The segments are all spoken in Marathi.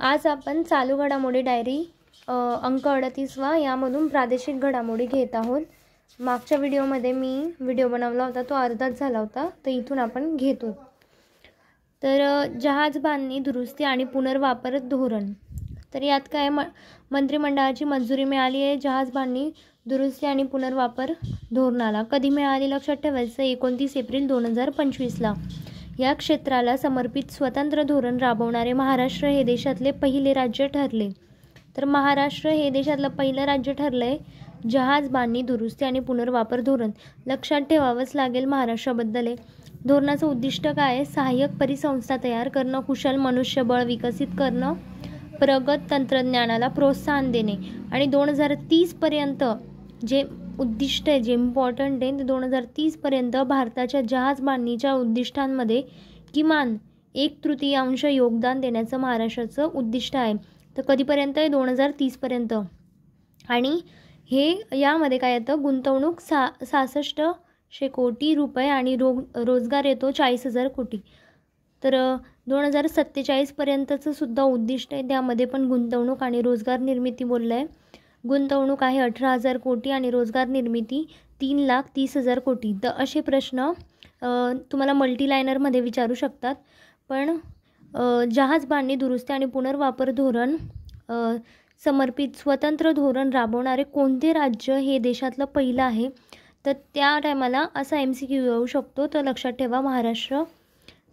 आज आपण चालू घडामोडी डायरी अंक 38वा यामधून प्रादेशिक घडामोडी घेत आहोत। मागच्या व्हिडिओमध्ये मी व्हिडिओ बनवला होता, तो अर्धाच झाला होता, तर इथून आपण घेतो। तर जहाज बांधणी दुरुस्ती आणि पुनर्वापर धोरण, तर यात काय मंत्रिमंडळाची मंजुरी मिळाली आहे जहाज बांधणी दुरुस्ती आणि पुनर्वापर धोरणाला। कधी मिळाली लक्षात ठेवायचं, 29 एप्रिल 2025ला। या क्षेत्राला समर्पित स्वतंत्र धोरण राबवणारे महाराष्ट्र हे देशातले पहिले राज्य ठरले। तर महाराष्ट्र हे देशातलं पहिलं राज्य ठरलंय जहाज बांधणी दुरुस्ती आणि पुनर्वापर धोरण। लक्षात ठेवावंच लागेल महाराष्ट्राबद्दल आहे। धोरणाचं उद्दिष्ट काय आहे? सहाय्यक परिसंस्था तयार करणं, कुशल मनुष्यबळ विकसित करणं, प्रगत तंत्रज्ञानाला प्रोत्साहन देणे आणि 2030 पर्यंत जे उद्दिष्ट आहे, जे इम्पॉर्टंट आहे, ते 2030 पर्यंत भारताच्या जहाज बांधणीच्या उद्दिष्टांमध्ये किमान 1/3 योगदान देण्याचं महाराष्ट्राचं उद्दिष्ट आहे। तर कधीपर्यंत आहे? 2030 पर्यंत। आणि हे यामध्ये काय येतं? गुंतवणूक 6600 कोटी रुपये आणि रोजगार येतो 40,000 कोटी। तर 2047 पर्यंतचं सुद्धा उद्दिष्ट आहे, त्यामध्ये पण गुंतवणूक आणि रोजगार निर्मिती बोललं आहे। गुंतवणूक आहे 18,000 कोटी आणि रोजगार निर्मिती 3,30,000 कोटी। तर असे प्रश्न तुम्हाला मल्टीलायनरमध्ये विचारू शकतात। पण जहाज बांधणी दुरुस्ती आणि पुनर्वापर धोरण समर्पित स्वतंत्र धोरण राबवणारे कोणते राज्य हे देशातलं पहिलं आहे? तर त्या टायमाला असा MCQ येऊ शकतो, तर लक्षात ठेवा महाराष्ट्र।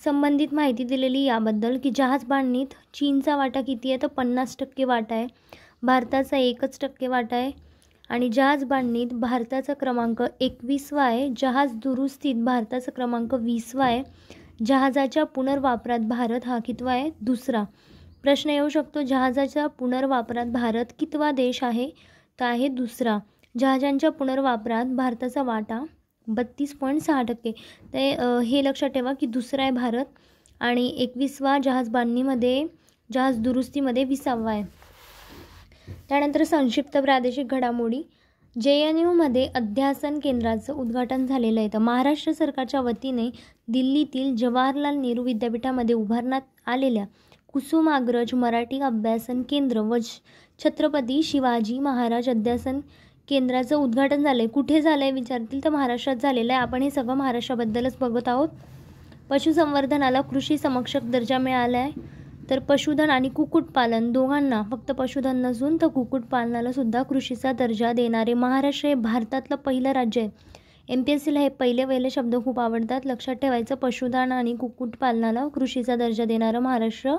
संबंधित माहिती दिलेली याबद्दल की जहाज बांधणीत चीनचा वाटा किती आहे? तर 50% वाटा आहे। भारताचा 1% वाटा आहे। आणि जहाज बांधणीत भारताचा क्रमांक 21वा आहे। जहाज दुरुस्तीत भारताचा क्रमांक 20वा आहे। जहाजाच्या पुनर्वापरात भारत हा कितवा आहे? दुसरा। प्रश्न येऊ शकतो, जहाजाच्या पुनर्वापरात भारत कितवा देश आहे? तर आहे दुसरा। जहाजांच्या पुनर्वापरात भारताचा वाटा 32.6%। ते हे लक्षात ठेवा की दुसरा आहे भारत आणि 21वा जहाज बांधणीमध्ये, जहाज दुरुस्तीमध्ये 20वा आहे। त्यानंतर संक्षिप्त प्रादेशिक घडामोडी, JNUमध्ये अध्यासन केंद्राचं उद्घाटन झालेलं आहे। तर महाराष्ट्र सरकारच्या वतीने दिल्लीतील जवाहरलाल नेहरू विद्यापीठामध्ये उभारण्यात आलेल्या कुसुमाग्रज मराठी अभ्यासन केंद्र व छत्रपती शिवाजी महाराज अध्यासन केंद्राचं उद्घाटन झालं आहे। कुठे झालं आहे विचारतील तर महाराष्ट्रात झालेलं आहे। आपण हे सगळं महाराष्ट्राबद्दलच बघत आहोत। पशुसंवर्धनाला कृषी समकक्ष दर्जा मिळाला आहे। तर पशुधन आणि कुक्कुटपालन दोघांना, फक्त पशुधन नसून तर कुक्कुटपालनाला सुद्धा कृषीचा दर्जा देणारे महाराष्ट्र हे भारतातलं पहिलं राज्य आहे। MPSCला हे पहिले शब्द खूप आवडतात, लक्षात ठेवायचं। पशुधन आणि कुक्कुटपालनाला कृषीचा दर्जा देणारं महाराष्ट्र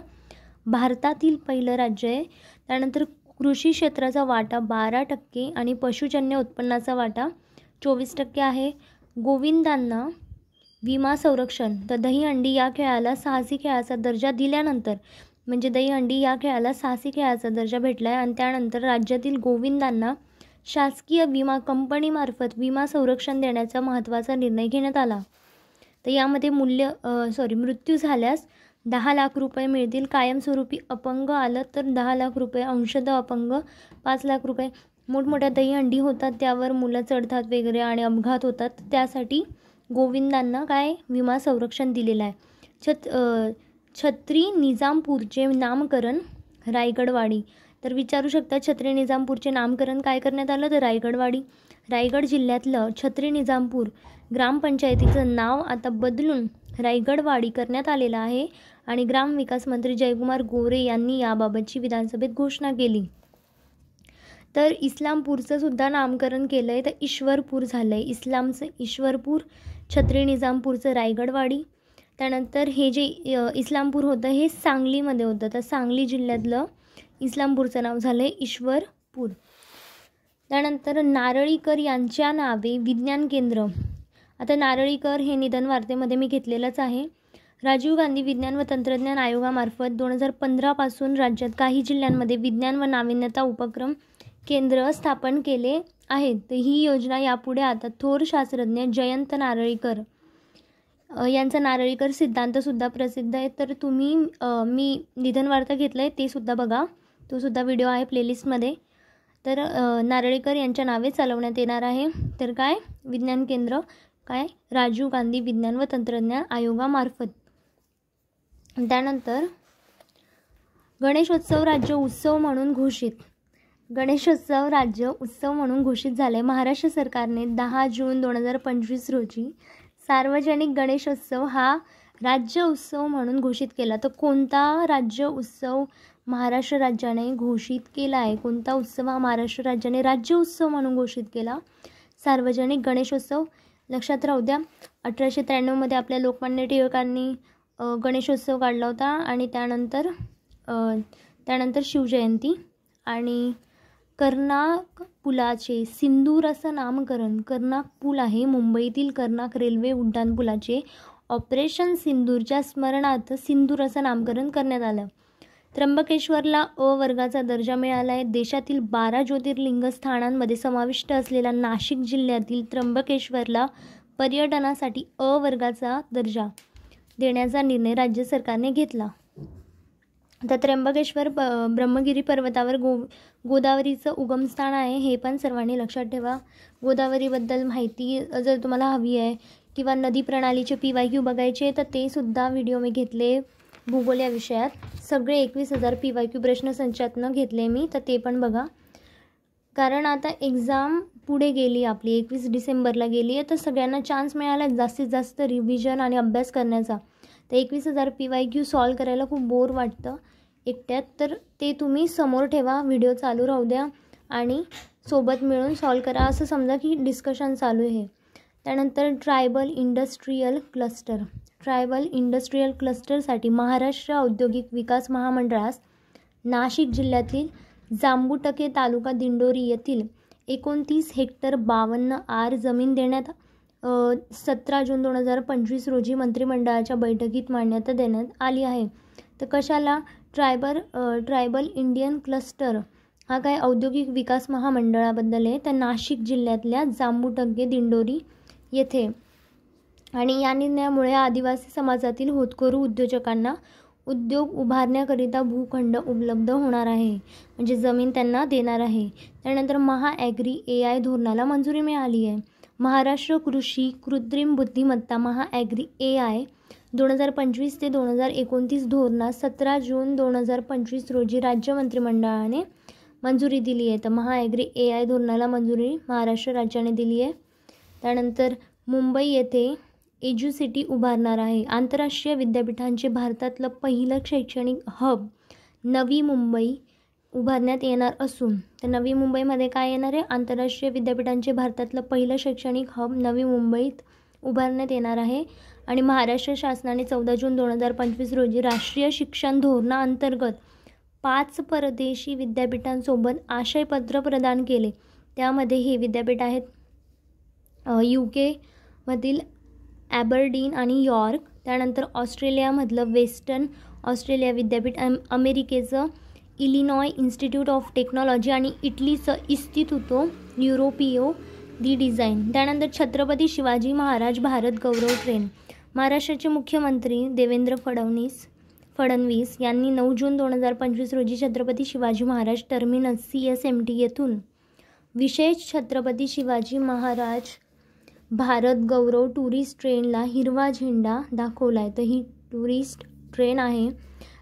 भारतातील पहिलं राज्य आहे। त्यानंतर कृषी क्षेत्राचा वाटा 12% आणि पशुजन्य उत्पन्नाचा वाटा 24% आहे। गोविंदांना विमा संरक्षण, तर दहीहंडी या खेळाला साहसी खेळाचा दर्जा दिल्यानंतर, म्हणजे दहीहंडी या खेळाला साहसी खेळाचा दर्जा भेटला आहे। आणि त्यानंतर राज्यातील गोविंदांना शासकीय विमा कंपनीमार्फत विमा संरक्षण देण्याचा महत्त्वाचा निर्णय घेण्यात आला। तर यामध्ये मृत्यू झाल्यास 10 लाख रुपये मिळतील। कायमस्वरूपी अपंग आलं तर 10 लाख रुपये, अंशतः अपंग 5 लाख रुपये। मोठमोठ्या दहीहंडी होतात, त्यावर मुलं चढतात वगैरे आणि अपघात होतात, त्यासाठी गोविंदांना काय विमा संरक्षण दिलेलं आहे। छत्री निजामपूरचे नामकरण रायगडवाडी, तर विचारू शकता छत्री निजामपूरचे नामकरण काय करण्यात आलं? तर रायगडवाडी। रायगड जिल्ह्यातलं छत्री निजामपूर ग्रामपंचायतीचं नाव आता बदलून रायगडवाडी करण्यात आलेलं आहे आणि ग्रामविकास मंत्री जयकुमार गोरे यांनी याबाबतची विधानसभेत घोषणा केली। तर इस्लामपूरचं सुद्धा नामकरण केलं आहे, तर ईश्वरपूर झालं आहे। इस्लामचं ईश्वरपूर, छत्री निजामपूरचं रायगडवाडी। त्यानंतर हे जे इस्लामपूर होतं हे सांगलीमध्ये होतं, तर सांगली जिल्ह्यातलं इस्लामपूरचं नाव झालं आहे ईश्वरपूर। त्यानंतर नारळीकर यांच्या नावे विज्ञान केंद्र, आता नारळीकर हे निधन वार्तेमध्ये मी घेतलेलंच आहे। राजीव गांधी विज्ञान व तंत्रज्ञान आयोगामार्फत 2015 पासून राज्यात काही जिल्ह्यांमध्ये विज्ञान व नाविन्यता उपक्रम केंद्र स्थापन केले आहेत। तर ही योजना यापुढे आता थोर शास्त्रज्ञ जयंत नारळीकर यांचा नारळीकर सिद्धांतसुद्धा प्रसिद्ध आहे। तर तुम्ही मी निधन वार्ता घेतलं आहे ते सुद्धा बघा, तो सुद्धा व्हिडिओ आहे प्लेलिस्टमध्ये। तर नारळीकर यांच्या नावे चालवण्यात येणार आहे। तर काय विज्ञान केंद्र, काय राजीव गांधी विज्ञान व तंत्रज्ञान आयोगामार्फत। त्यानंतर गणेशोत्सव राज्य उत्सव म्हणून घोषित. गणेशोत्सव राज्य उत्सव म्हणून घोषित झाले. महाराष्ट्र सरकारने 10 जून 2025 रोजी सार्वजनिक गणेशोत्सव हा राज्य उत्सव म्हणून घोषित केला. तर कोणता राज्य उत्सव महाराष्ट्र राज्याने घोषित केला आहे? कोणता उत्सव हा महाराष्ट्र राज्याने राज्य उत्सव म्हणून घोषित केला? सार्वजनिक गणेशोत्सव. लक्षात राहू द्या, 1893 मध्ये आपल्या लोकमान्य टिळकांनी गणेशोत्सव काढला होता. आणि त्यानंतर शिवजयंती. आणि कर्नाक पुलाचे सिंदूर असं नामकरण. कर्नाक पूल आहे मुंबईतील कर्नाक रेल्वे उड्डाणपुलाचे ऑपरेशन सिंदूरच्या स्मरणार्थ सिंदूर असं नामकरण करण्यात आलं. त्र्यंबकेश्वरला अ वर्गाचा दर्जा मिळाला आहे. देशातील 12 ज्योतिर्लिंग स्थानांमध्ये समाविष्ट असलेल्या नाशिक जिल्ह्यातील त्र्यंबकेश्वरला पर्यटनासाठी अ वर्गाचा दर्जा देण्याचा निर्णय राज्य सरकारने घेतला. तर त्र्यंबकेश्वर ब्रह्मगिरी पर्वतावर गोदावरीचं उगमस्थान आहे. हे पण सर्वांनी लक्षात ठेवा. गोदावरीबद्दल माहिती जर तुम्हाला हवी आहे किंवा नदी प्रणालीचे PYQ बघायचे तर ते सुद्धा व्हिडिओ मी घेतले भूगोल या विषयात. सगळे 21,000 PYQ प्रश्नसंचातनं घेतले मी, तर ते पण बघा. कारण आता एक्झाम पुढे गेली आपली, 21 डिसेंबरला गेली आहे. तर सगळ्यांना चान्स मिळाला जास्तीत जास्त रिव्हिजन आणि अभ्यास करण्याचा. तर 21,000 PYQ सॉल्व करायला खूप बोर वाटतं एकट्यात. तर ते तुम्ही समोर ठेवा, व्हिडिओ चालू राहू द्या आणि सोबत मिळून सॉल्व करा. असं समजा की डिस्कशन चालू आहे. त्यानंतर tribal industrial cluster. Tribal industrial क्लस्टरसाठी महाराष्ट्र औद्योगिक विकास महामंडळास नाशिक जिल्ह्यातील जांबुटके तालुका दिंडोरी येथील 29 हेक्टर 52 आर जमीन देण्यात 17 जून 2025 रोजी मंत्रिमंडळाच्या बैठकीत मान्यता देण्यात आली आहे. तर कशाला? ट्रायबल इंडियन क्लस्टर हा काय औद्योगिक विकास महामंडळाबद्दल आहे. तर नाशिक जिल्ह्यातल्या जांबुटके दिंडोरी येथे. आणि या निर्णयामुळे आदिवासी समाजातील होतकरू उद्योजकांना उद्योग उभारण्याकरिता भूखंड उपलब्ध होणार आहे, म्हणजे जमीन त्यांना देणार आहे. त्यानंतर महाॲग्री AI धोरणाला मंजुरी मिळाली आहे. महाराष्ट्र कृषी कृत्रिम बुद्धिमत्ता महाॲग्री AI 2025 ते 2029 धोरणास 17 जून 2025 रोजी राज्य मंत्रिमंडळाने मंजुरी दिली आहे. तर महाॲग्री AI धोरणाला मंजुरी महाराष्ट्र राज्याने दिली आहे. त्यानंतर मुंबई येथे एज्युसिटी उभारणार आहे. आंतरराष्ट्रीय विद्यापीठांचे भारतातलं पहिलं शैक्षणिक हब नवी मुंबई उभारण्यात येणार असून, तर नवी मुंबईमध्ये काय येणार आहे? आंतरराष्ट्रीय विद्यापीठांचे भारतातलं पहिलं शैक्षणिक हब नवी मुंबईत उभारण्यात येणार आहे. आणि महाराष्ट्र शासनाने 14 जून 2025 रोजी राष्ट्रीय शिक्षण धोरणाअंतर्गत 5 परदेशी विद्यापीठांसोबत आशयपत्र प्रदान केले. त्यामध्ये हे विद्यापीठ आहेत UK मधील ॲबरडीन आणि यॉर्क. त्यानंतर ऑस्ट्रेलियामधलं वेस्टर्न ऑस्ट्रेलिया विद्यापीठ, अमेरिकेचं इलिनॉय इन्स्टिट्यूट ऑफ टेक्नॉलॉजी आणि इटलीचं इन्स्टिट्यूटो युरोपियो दी डिझाईन. त्यानंतर छत्रपती शिवाजी महाराज भारत गौरव ट्रेन. महाराष्ट्राचे मुख्यमंत्री देवेंद्र फडणवीस यांनी 9 जून 2025 रोजी छत्रपती शिवाजी महाराज टर्मिनस CSMT येथून विशेष छत्रपती शिवाजी महाराज भारत गौरव टुरिस्ट ट्रेनला हिरवा झेंडा दाखवला आहे. तर ही टुरिस्ट ट्रेन आहे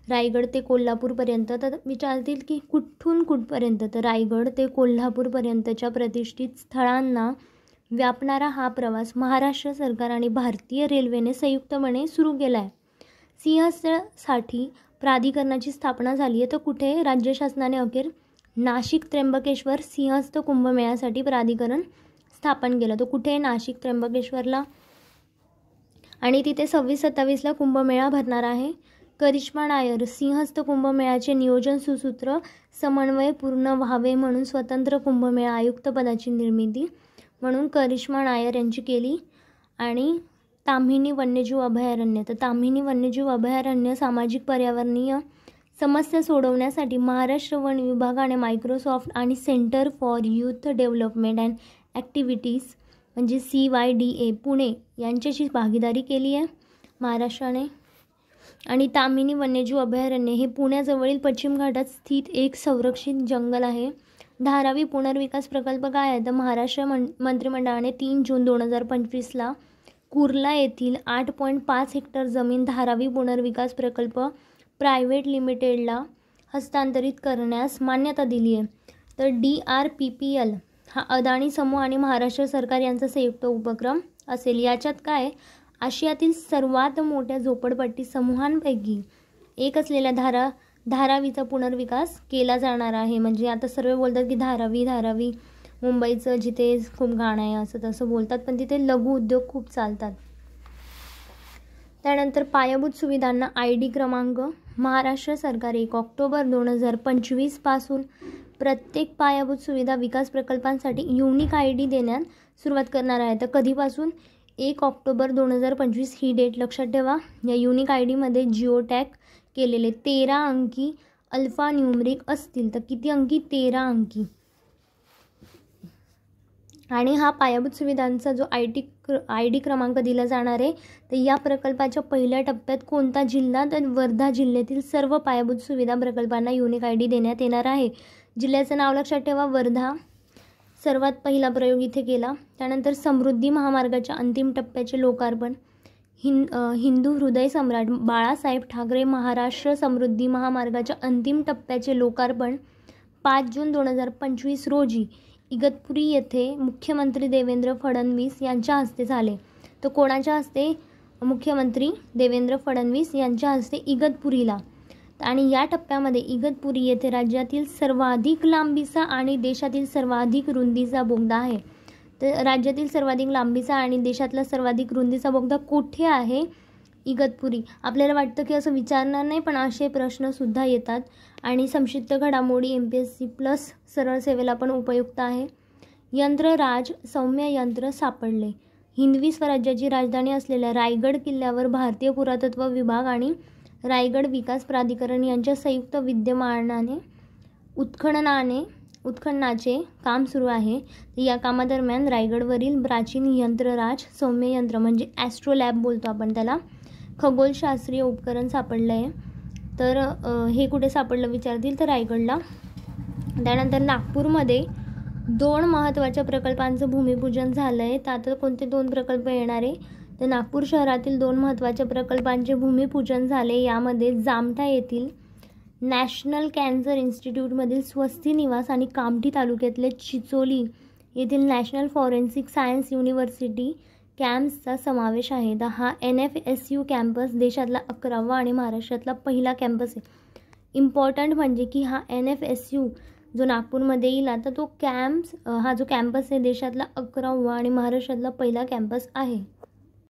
रायगड ते कोल्हापूरपर्यंत. तर विचारतील की कुठून कुठपर्यंत? तर रायगड ते कोल्हापूरपर्यंतच्या प्रतिष्ठित स्थळांना व्यापणारा हा प्रवास महाराष्ट्र सरकार आणि भारतीय रेल्वेने संयुक्तपणे सुरू केला आहे. सिंहस्थसाठी प्राधिकरणाची स्थापना झाली आहे. तर कुठे? राज्य शासनाने अखेर नाशिक त्र्यंबकेश्वर सिंहस्थ कुंभमेळ्यासाठी प्राधिकरण स्थापन केलं. तर कुठे? नाशिक त्र्यंबकेश्वरला. आणि तिथे 26-27ला कुंभमेळा भरणार आहे. करिश्मा नायर सिंहस्थ कुंभमेळ्याचे नियोजन सुसूत्र समन्वय पूर्ण व्हावे म्हणून स्वतंत्र कुंभमेळा आयुक्त पदाची निर्मिती म्हणून करिश्मा नायर यांची केली. आणि ताम्हिणी वन्यजीव अभयारण्य. तर ताम्हिणी वन्यजीव अभयारण्य सामाजिक पर्यावरणीय समस्या सोडवण्यासाठी महाराष्ट्र वन विभागाने मायक्रोसॉफ्ट आणि centre for youth development and activities म्हणजे CYDA पुणे यांच्याशी भागीदारी केली आहे महाराष्ट्राने. आणि ताम्हिणी वन्यजीव अभयारण्य हे पुण्याजवळील पश्चिम घाटात स्थित एक संरक्षित जंगल आहे. धारावी पुनर्विकास प्रकल्प काय आहे? तर महाराष्ट्र मंत्रिमंडळाने 3 जून 2025ला कुर्ला येथील 8.5 हेक्टर जमीन धारावी पुनर्विकास प्रकल्प प्रायव्हेट लिमिटेडला हस्तांतरित करण्यास मान्यता दिली आहे? तर DRPPL हा अदानी समूह आणि महाराष्ट्र सरकार यांचा संयुक्त उपक्रम असेल. याच्यात काय, आशियातील सर्वात मोठ्या झोपडपट्टी समूहांपैकी एक असलेल्या धारावीचा पुनर्विकास केला जाणार आहे. म्हणजे आता सर्व बोलतात की धारावी मुंबईचं जिथे खूप घाण आहे असं तसं बोलतात, पण तिथे लघु उद्योग खूप चालतात. त्यानंतर पायाभूत सुविधांना ID क्रमांक. महाराष्ट्र सरकार 1 ऑक्टोबर 2025 पासून प्रत्येक पायाभूत सुविधा विकास प्रकल्पांसाठी युनिक ID देण्यास सुरुवात करणार आहे. तर कधीपासून? 1 ऑक्टोबर 2025 ही डेट लक्षात ठेवा. या युनिक ID जिओ टॅग केलेले 13 अंकी अल्फान्यूमरिक असतील. तर किती अंकी? 13 अंकी. आणि हा पायाभूत सुविधांचा जो ID क्रमांक दिला जाणार आहे, तर या प्रकल्पाच्या पहिल्या टप्प्यात कोणता जिल्हा? तर वर्धा जिल्ह्यातील सर्व पायाभूत सुविधा प्रकल्पांना युनिक ID देण्यात येणार आहे. जिल्ह्याचं नाव लक्षात ठेवा, वर्धा. सर्वात पहिला प्रयोग इथे केला. त्यानंतर समृद्धी महामार्गाच्या अंतिम टप्प्याचे लोकार्पण. हिंदू हृदय सम्राट बाळासाहेब ठाकरे महाराष्ट्र समृद्धी महामार्गाच्या अंतिम टप्प्याचे लोकार्पण 5 जून 2025 रोजी इगतपुरी येथे मुख्यमंत्री देवेंद्र फडणवीस यांच्या हस्ते झाले. तर कोणाच्या हस्ते? मुख्यमंत्री देवेंद्र फडणवीस यांच्या हस्ते इगतपुरीला. आणि या टप्प्यामध्ये इगतपुरी येथे राज्यातील सर्वाधिक लांबीचा आणि देशातील सर्वाधिक रुंदीचा बोगदा आहे. तर राज्यातील सर्वाधिक लांबीचा आणि देशातला सर्वाधिक रुंदीचा बोगदा कुठे आहे? इगतपुरी. आपल्याला वाटतं की असं विचारणार नाही, पण असे प्रश्नसुद्धा येतात. आणि संक्षिप्त घडामोडी MPSC+ सरळ सेवेला पण उपयुक्त आहे. यंत्रराज सौम्य यंत्र सापडले. हिंदवी स्वराज्याची राजधानी असलेल्या रायगड किल्ल्यावर भारतीय पुरातत्व विभाग आणि रायगड विकास प्राधिकरण यांच्या संयुक्त विद्यमानाने उत्खननाचे काम सुरू आहे. या कामादरम्यान रायगडवरील प्राचीन यंत्रराज सौम्य यंत्र म्हणजे ॲस्ट्रोलॅब बोलतो आपण त्याला, खगोलशास्त्रीय उपकरण सापडलं आहे. तर हे कुठे सापडलं विचारतील तर रायगडला. त्यानंतर नागपूरमध्ये 2 महत्त्वाच्या प्रकल्पांचं भूमिपूजन झालं आहे. तर आता कोणते 2 प्रकल्प येणार आहे? तर नागपूर शहरातील 2 महत्त्वाच्या प्रकल्पांचे भूमिपूजन झाले. यामध्ये जामठा येथील नॅशनल कॅन्सर इन्स्टिट्यूटमधील स्वस्ती निवास आणि कामठी तालुक्यातले चिचोली येथील नॅशनल फॉरेन्सिक सायन्स युनिव्हर्सिटी कॅम्पसचा समावेश आहे. तर हा NFSU कॅम्पस देशातला 11वा आणि महाराष्ट्रातला पहिला कॅम्पस आहे. इम्पॉर्टंट म्हणजे की हा NFSU जो नागपूरमध्ये येईल आता तो हा जो कॅम्पस आहे देशातला 11वा आणि महाराष्ट्रातला पहिला कॅम्पस आहे.